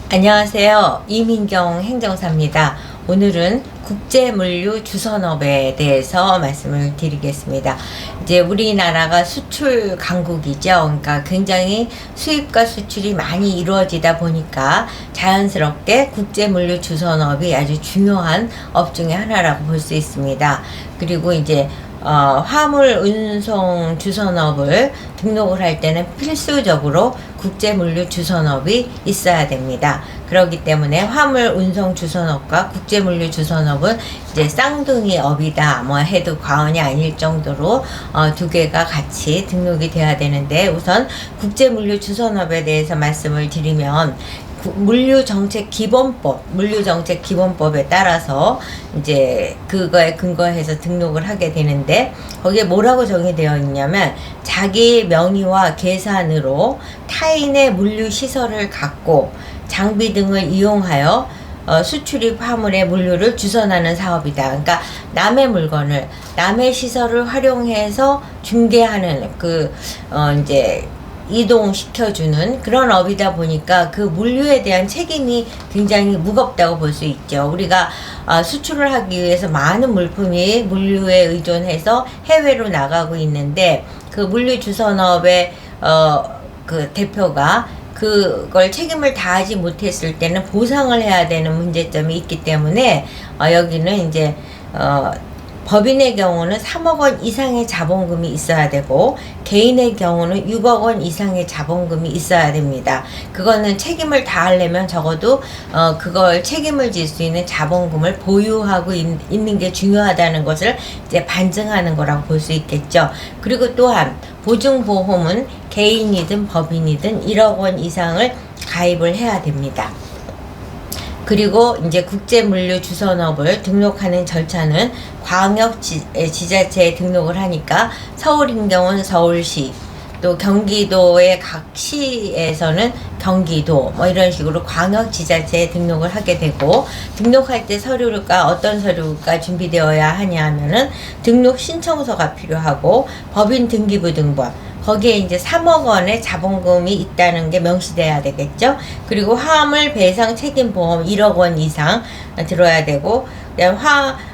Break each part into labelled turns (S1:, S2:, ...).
S1: 안녕하세요. 이민경 행정사입니다. 오늘은 국제물류 주선업에 대해서 말씀을 드리겠습니다. 이제 우리나라가 수출 강국이죠. 그러니까 굉장히 수입과 수출이 많이 이루어지다 보니까 자연스럽게 국제물류 주선업이 아주 중요한 업 중에 하나라고 볼 수 있습니다. 그리고 이제 화물 운송 주선업을 등록을 할 때는 필수적으로 국제물류 주선업이 있어야 됩니다. 그렇기 때문에 화물 운송 주선업과 국제물류 주선업은 이제 쌍둥이 업이다 뭐 해도 과언이 아닐 정도로 두 개가 같이 등록이 돼야 되는데, 우선 국제물류 주선업에 대해서 말씀을 드리면 물류정책 기본법에 따라서 이제 그거에 근거해서 등록을 하게 되는데, 거기에 뭐라고 정의되어 있냐면, 자기 명의와 계산으로 타인의 물류 시설을 갖고 장비 등을 이용하여 수출입 화물의 물류를 주선하는 사업이다. 그러니까 남의 물건을, 남의 시설을 활용해서 중개하는 이제 이동시켜주는 그런 업이다 보니까 그 물류에 대한 책임이 굉장히 무겁다고 볼 수 있죠. 우리가 수출을 하기 위해서 많은 물품이 물류에 의존해서 해외로 나가고 있는데, 그 물류 주선업의 그 대표가 그걸 책임을 다하지 못했을 때는 보상을 해야 되는 문제점이 있기 때문에 여기는 이제 법인의 경우는 3억 원 이상의 자본금이 있어야 되고, 개인의 경우는 6억 원 이상의 자본금이 있어야 됩니다. 그거는 책임을 다하려면 적어도 그걸 책임을 질 수 있는 자본금을 보유하고 있는 게 중요하다는 것을 이제 반증하는 거라고 볼 수 있겠죠. 그리고 또한 보증보험은 개인이든 법인이든 1억 원 이상을 가입을 해야 됩니다. 그리고 이제 국제물류 주선업을 등록하는 절차는 광역지자체에 등록을 하니까, 서울인 경우는 서울시, 또 경기도의 각 시에서는 경기도 뭐 이런 식으로 광역지자체에 등록을 하게 되고, 등록할 때 서류가 어떤 서류가 준비되어야 하냐면은 등록 신청서가 필요하고, 법인 등기부등본, 거기에 이제 3억 원의 자본금이 있다는 게 명시돼야 되겠죠. 그리고 화물 배상 책임보험 1억 원 이상 들어야 되고, 그다음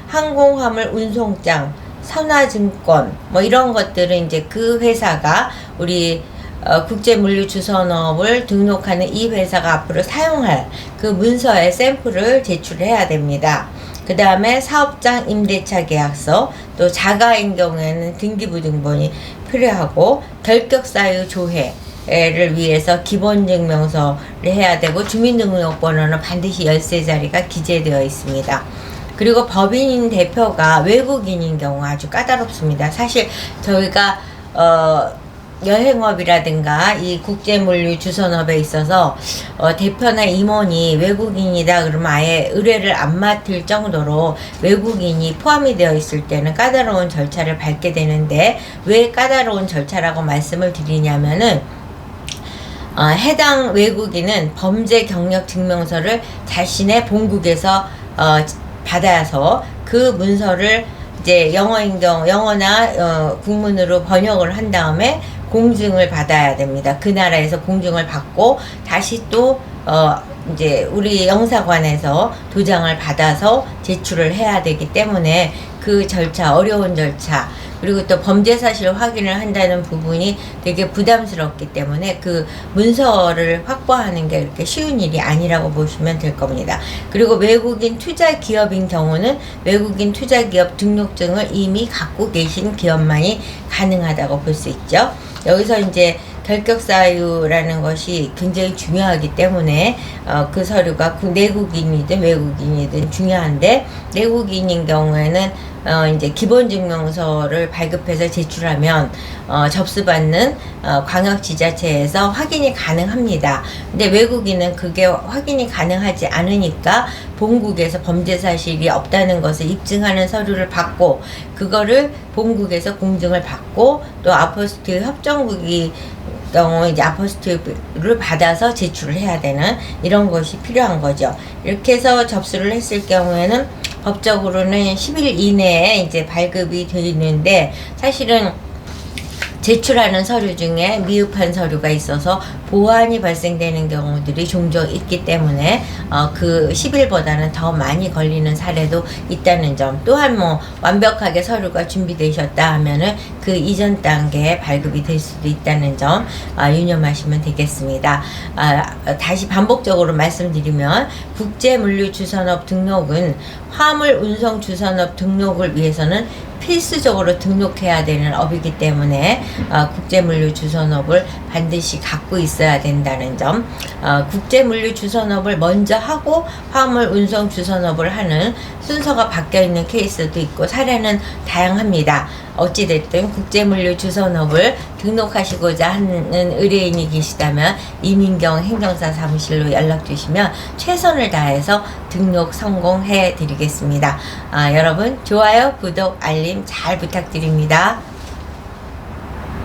S1: 항공화물 운송장, 선화증권 뭐 이런 것들은 이제 그 회사가 우리 국제물류 주선업을 등록하는 이 회사가 앞으로 사용할 그 문서에 샘플을 제출해야 됩니다. 그 다음에 사업장 임대차 계약서, 또 자가인 경우에는 등기부등본이 필요하고, 결격사유 조회를 위해서 기본증명서를 해야 되고, 주민등록번호는 반드시 13자리가 기재되어 있습니다. 그리고 법인 대표가 외국인인 경우 아주 까다롭습니다. 사실 저희가 여행업이라든가 이 국제물류 주선업에 있어서 대표나 임원이 외국인이다 그러면 아예 의뢰를 안 맡을 정도로 외국인이 포함이 되어 있을 때는 까다로운 절차를 밟게 되는데, 왜 까다로운 절차라고 말씀을 드리냐면은 해당 외국인은 범죄 경력 증명서를 자신의 본국에서 받아서 그 문서를 이제 영어나 국문으로 번역을 한 다음에 공증을 받아야 됩니다. 그 나라에서 공증을 받고 다시 또 이제 우리 영사관에서 도장을 받아서 제출을 해야 되기 때문에 그 절차, 어려운 절차, 그리고 또 범죄 사실 확인을 한다는 부분이 되게 부담스럽기 때문에 그 문서를 확보하는 게 그렇게 쉬운 일이 아니라고 보시면 될 겁니다. 그리고 외국인 투자 기업인 경우는 외국인 투자 기업 등록증을 이미 갖고 계신 기업만이 가능하다고 볼 수 있죠. 여기서 이제 결격사유라는 것이 굉장히 중요하기 때문에 그 서류가 내국인이든 외국인이든 중요한데, 내국인인 경우에는 이제 기본증명서를 발급해서 제출하면 접수받는 광역지자체에서 확인이 가능합니다. 근데 외국인은 그게 확인이 가능하지 않으니까 본국에서 범죄 사실이 없다는 것을 입증하는 서류를 받고, 그거를 본국에서 공증을 받고, 또 아포스틸 협정국이 경우 이제 아포스틸을 받아서 제출을 해야 되는 이런 것이 필요한 거죠. 이렇게 해서 접수를 했을 경우에는 법적으로는 10일 이내에 이제 발급이 되어 있는데, 사실은 제출하는 서류 중에 미흡한 서류가 있어서 보완이 발생되는 경우들이 종종 있기 때문에 그 10일보다는 더 많이 걸리는 사례도 있다는 점, 또한 뭐 완벽하게 서류가 준비되셨다 하면은 그 이전 단계에 발급이 될 수도 있다는 점 유념하시면 되겠습니다. 다시 반복적으로 말씀드리면 국제물류주선업 등록은 화물운송주선업 등록을 위해서는 필수적으로 등록해야 되는 업이기 때문에 국제물류주선업을 반드시 갖고 있어야 된다는 점, 국제물류주선업을 먼저 하고 화물운송주선업을 하는 순서가 바뀌어 있는 케이스도 있고 사례는 다양합니다. 어찌됐든 국제물류주선업을 등록하시고자 하는 의뢰인이 계시다면 이민경 행정사 사무실로 연락 주시면 최선을 다해서 등록 성공해 드리겠습니다. 여러분 좋아요, 구독, 알림 잘 부탁드립니다.